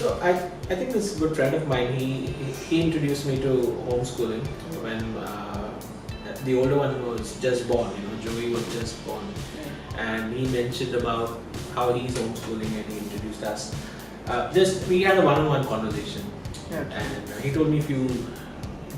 So I think this good friend of mine, he introduced me to homeschooling when the older one was just born. Joey was just born, and he mentioned about how he's homeschooling, and he introduced us. We had a one-on-one conversation, and he told me a few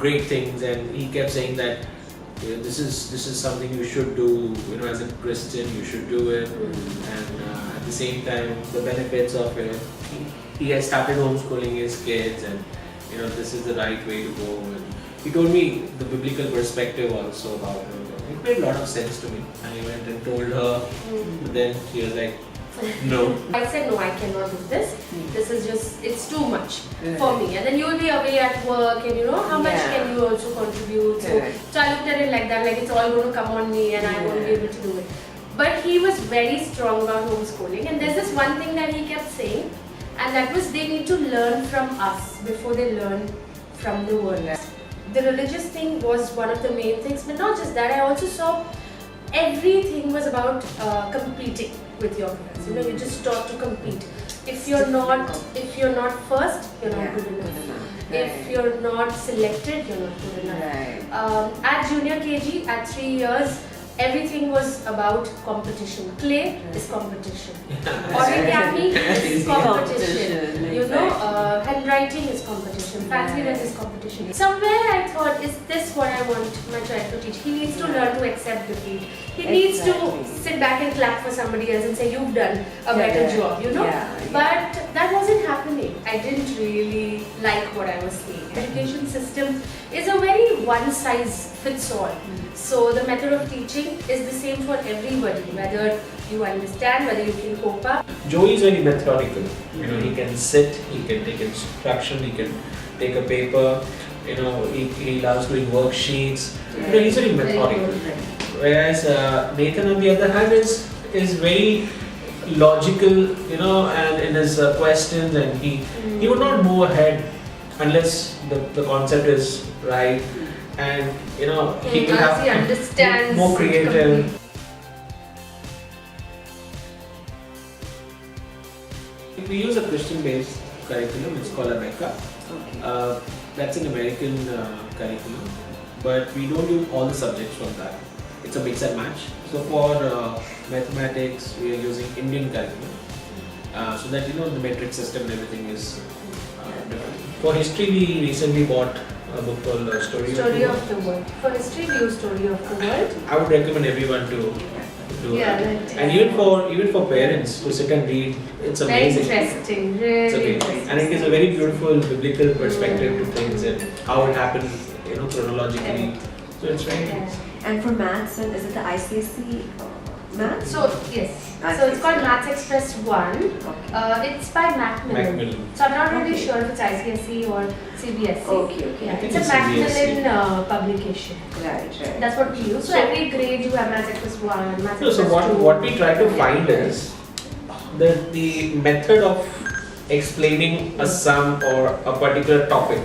great things, and he kept saying that this is something you should do. As a Christian, you should do it, and at the same time, the benefits of he has started homeschooling his kids, and this is the right way to go. And he told me the biblical perspective also about it. It made a lot of sense to me. I went and told her, but then she was like, no. I said, no, I cannot do this. This is just, it's too much for me. And then you will be away at work, and how much can you also contribute? So I looked at it like that, like it's all going to come on me and I won't be able to do it. But he was very strong about homeschooling, and there's this one thing that he kept saying, and that was they need to learn from us before they learn from the world. The religious thing was one of the main things, but not just that. I also saw everything was about competing with your friends. You just taught to compete. If you're not first, you're not good enough. If you're not selected, you're not good enough. At junior KG, at 3 years, everything was about competition. Play is competition. Origami is competition. Handwriting is competition. Fancy dress is competition. Somewhere I thought, is this what I want my child to teach? He needs to learn to accept defeat. He needs to sit back and clap for somebody else and say, you've done a better job, But that wasn't happening. I didn't really like what I was seeing. Education system is a very one-size-fits-all. So the method of teaching is the same for everybody, whether you understand, whether you can cope up. Joey is very methodical. He can sit, he can take instruction, he can take a paper. He loves doing worksheets. He's very methodical. Whereas Nathan, on the other hand, is very logical, and in his questions, and he would not move ahead unless the concept is right. And he will have more creative. We use a Christian-based curriculum. It's called Abeka. That's an American curriculum, but we don't do all the subjects from that. It's a mix and match. So for mathematics, we are using Indian curriculum, so that the metric system and everything is different. For history, we recently bought a book called Story of the World. For history, we use Story of the World. I would recommend everyone to do it. And even for parents to sit and read, it's amazing. Very interesting, really interesting. And it gives a very beautiful biblical perspective to things and how it happened, chronologically. So it's very nice. And for maths, is it the ICSE maths? So yes. So it's called Maths Express 1. It's by Macmillan. So I'm not really sure if it's ICSE or CBSE. Okay. Yeah, it's a Macmillan publication. Right. That's what we use. So every grade you have Maths Express 1, Maths Express 2. So what we try to find is the method of explaining a sum or a particular topic,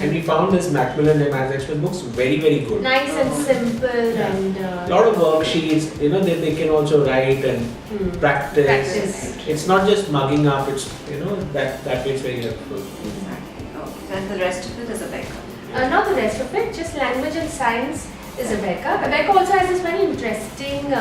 and we found this Macmillan and Maths Express books very, very good. Nice and simple, and a lot of worksheets. They can also write and practice. It's not just mugging up. It's that way it's very helpful. Exactly. Okay. And the rest of it is Abeka. Not the rest of it. Just language and science is Abeka. Abeka also has this very interesting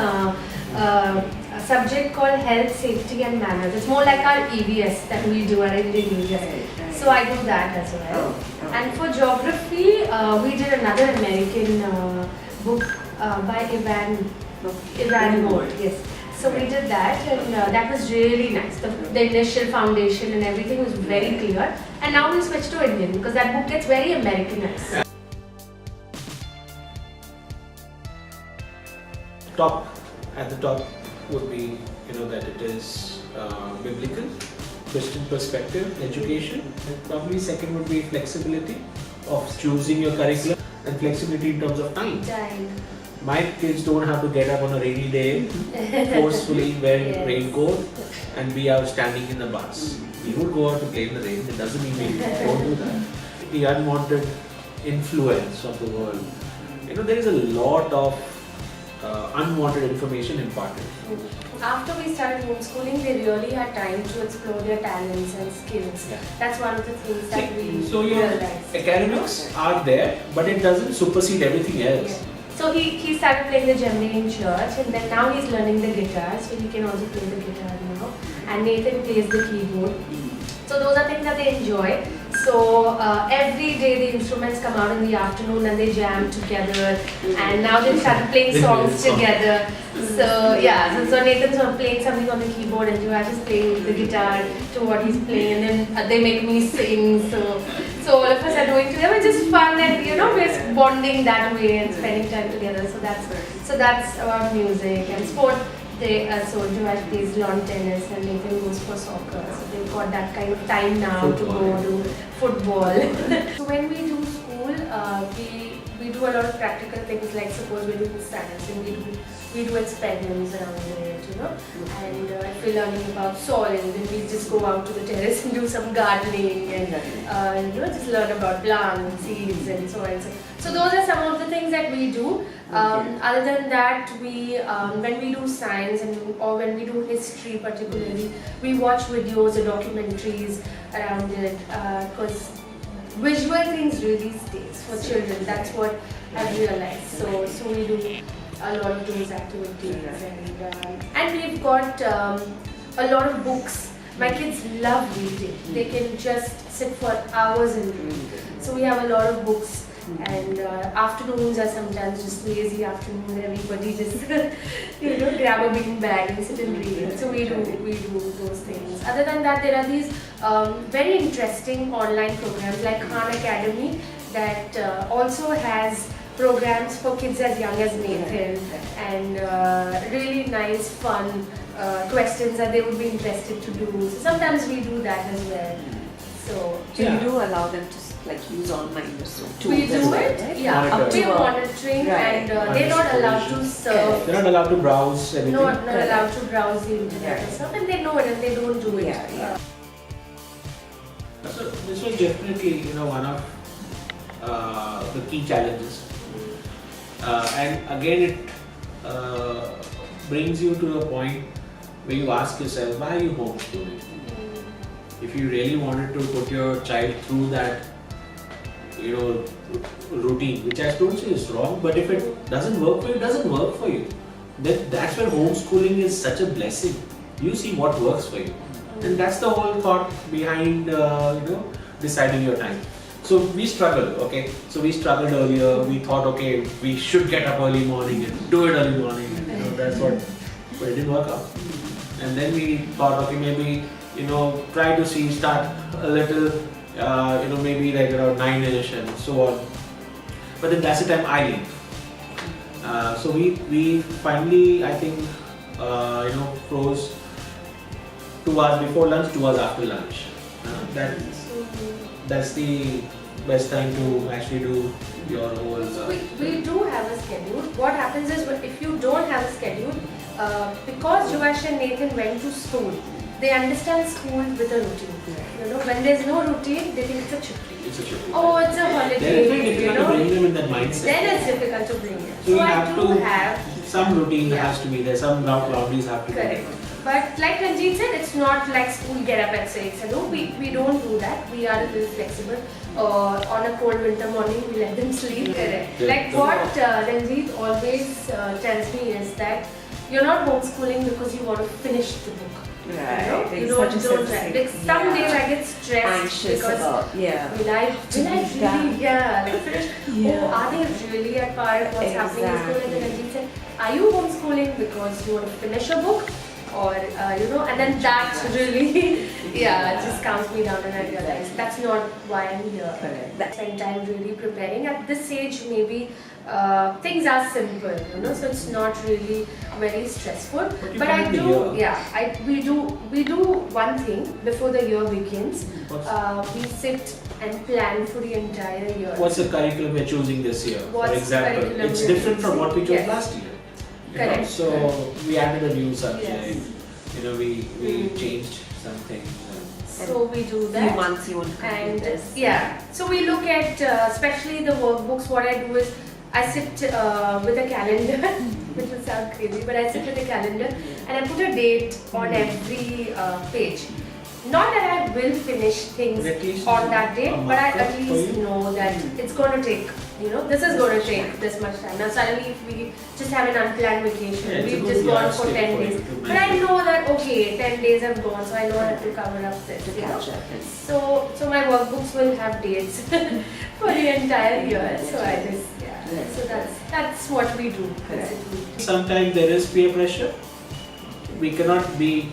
subject called health, safety and manners. It's more like our EVS that we do, our Indian EVS. So I do that as well. And for geography, we did another American book by Ivan Moore. Yes. So we did that, and that was really nice. The initial foundation and everything was very clear. And now we switched to Indian because that book gets very Americanized. At the top would be that it is biblical, Christian perspective, education, and probably second would be flexibility of choosing your curriculum and flexibility in terms of time. My kids don't have to get up on a rainy day forcefully wearing raincoat and be out standing in the bus. We would go out to play in the rain. It doesn't mean we don't do that. The unwanted influence of the world. There is a lot of unwanted information imparted. After we started homeschooling, they really had time to explore their talents and skills. Yeah. That's one of the things that we So your realized. academics are there, but it doesn't supersede everything else. Yeah. So he started playing the djembe in church, and then now he's learning the guitar, so he can also play the guitar now. And Nathan plays the keyboard. So those are things that they enjoy. So every day the instruments come out in the afternoon and they jam together. And now they started playing songs together. So yeah, so Nathan's playing something on the keyboard and Joash is playing the guitar to what he's playing, and then they make me sing. So all of us are doing together. It's just fun, and we're bonding that way and spending time together. So that's about music and sport. So Joash plays lawn tennis and Nathan goes for soccer. So they've got that kind of time now to go do football. So when we do school, we do a lot of practical things, like suppose we do science and we do experiments around it, and if we're learning about soil, then we just go out to the terrace and do some gardening and just learn about plants, seeds and so on and so on. So those are some of the things that we do. Other than that, when we do science or when we do history particularly, we watch videos or documentaries around it, because visual things really stays for children. That's what I've realized. So we do a lot of those activities, and we've got a lot of books. My kids love reading. They can just sit for hours and read. So we have a lot of books. And afternoons are sometimes just lazy afternoon where everybody just grab a bean bag and sit and read. So we do those things. Other than that, there are these very interesting online programs like Khan Academy that also has programs for kids as young as Nathan, and really nice fun questions that they would be interested to do. So sometimes we do that as well. So you do allow them to use online tools. We do it, right? yeah. Up We're to monitoring, and they're not allowed to surf. They're not allowed to browse anything. Not allowed to browse the internet and stuff, and they know it and they don't do it. Yeah. So this was definitely one of the key challenges, and again it brings you to a point where you ask yourself, why are you homeschooling? If you really wanted to put your child through that routine, which I don't say is wrong, but if it doesn't work for you, it doesn't work for you. Then that's where homeschooling is such a blessing. You see what works for you, and that's the whole thought behind deciding your time. So we struggled, okay. So we struggled earlier. We thought, okay, we should get up early morning and do it early morning. And, that's what, but it didn't work out. And then we thought, okay, maybe try to start a little. Maybe like around 9ish and so on. But then that's the time I leave. So we finally, I think, froze 2 hours before lunch, 2 hours after lunch. That's the best time to actually do your whole. We do have a schedule. What happens is, if you don't have a schedule, because Joash and Nathan went to school, they understand school with a routine. When there's no routine, they think it's a chuppi. It's a chuppi. Oh, it's a holiday. Then it's difficult to bring them in that mindset. Then it's difficult to bring them. So you I have do to have some routine has to be there. Some boundaries have to be correct. there. But like Ranjit said, it's not like school get up at 6. We don't do that. We are a little flexible. On a cold winter morning, we let them sleep. Correct. Yeah. Like what Ranjit always tells me is that you're not homeschooling because you want to finish the book. Right. You don't like some days I get stressed anxious because about, will I really finish? Oh, are they really at par with what's happening in school? And then Ranjit said, are you homeschooling because you want to finish a book? Or and then that really just calms me down, and I realize that's not why I'm here. Correct. Spend time really preparing. At this age, maybe things are simple, so it's not really very stressful. But I do, we do one thing before the year begins. We sit and plan for the entire year. What's the curriculum we're choosing this year? What's for example, curriculum it's we're different from what we chose Yes. last year. Correct. So we added a new subject. Yes. We changed some things. So we do Few that. months you want to complete And this. so we look at especially the workbooks. What I do is I sit with a calendar, which will sound crazy, but I sit with a calendar and I put a date on every page. Not that I will finish things on that date, but I at least know that it's going to take, this is going to take this much time. Now suddenly if we just have an unplanned vacation, we've just gone for 10 days. But I know that, okay, 10 days have gone, so I know I have to cover up this. So my workbooks will have dates for the entire year. So I just, so that's what we do. Sometimes there is peer pressure. We cannot be,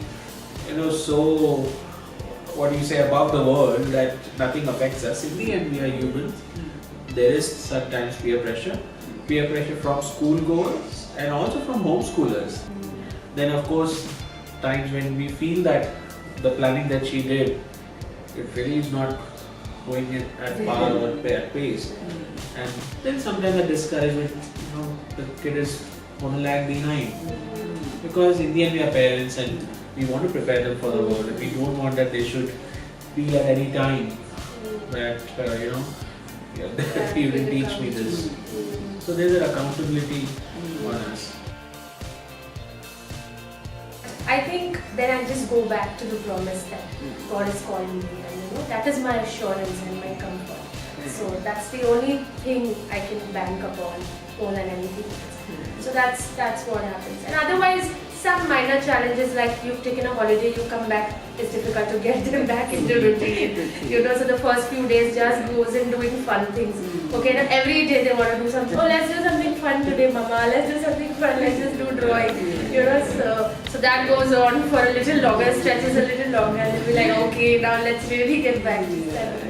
so, what do you say, above the world that nothing affects us. In the end, we are humans. There is sometimes peer pressure from school goers and also from homeschoolers. Then of course, times when we feel that the planning that she did, it really is not going at par or at pace. And then sometimes a discouragement, the kid is going to lag behind. Because in the end we are parents and we want to prepare them for the world, and we don't want that they should feel at any time that, you didn't teach me this. So there's an accountability on us. I think then I just go back to the promise that God is calling me, and that is my assurance and my comfort. So that's the only thing I can bank upon more than anything else. So that's what happens. And otherwise, some minor challenges like you've taken a holiday, you come back, it's difficult to get them back into routine. So the first few days just goes in doing fun things. Okay, now every day they want to do something. Oh, let's do something fun today, mama. Let's do something fun. Let's just do drawing. So that goes on for a little longer, stretches a little longer, and they'll be like, okay, now let's really get back to that.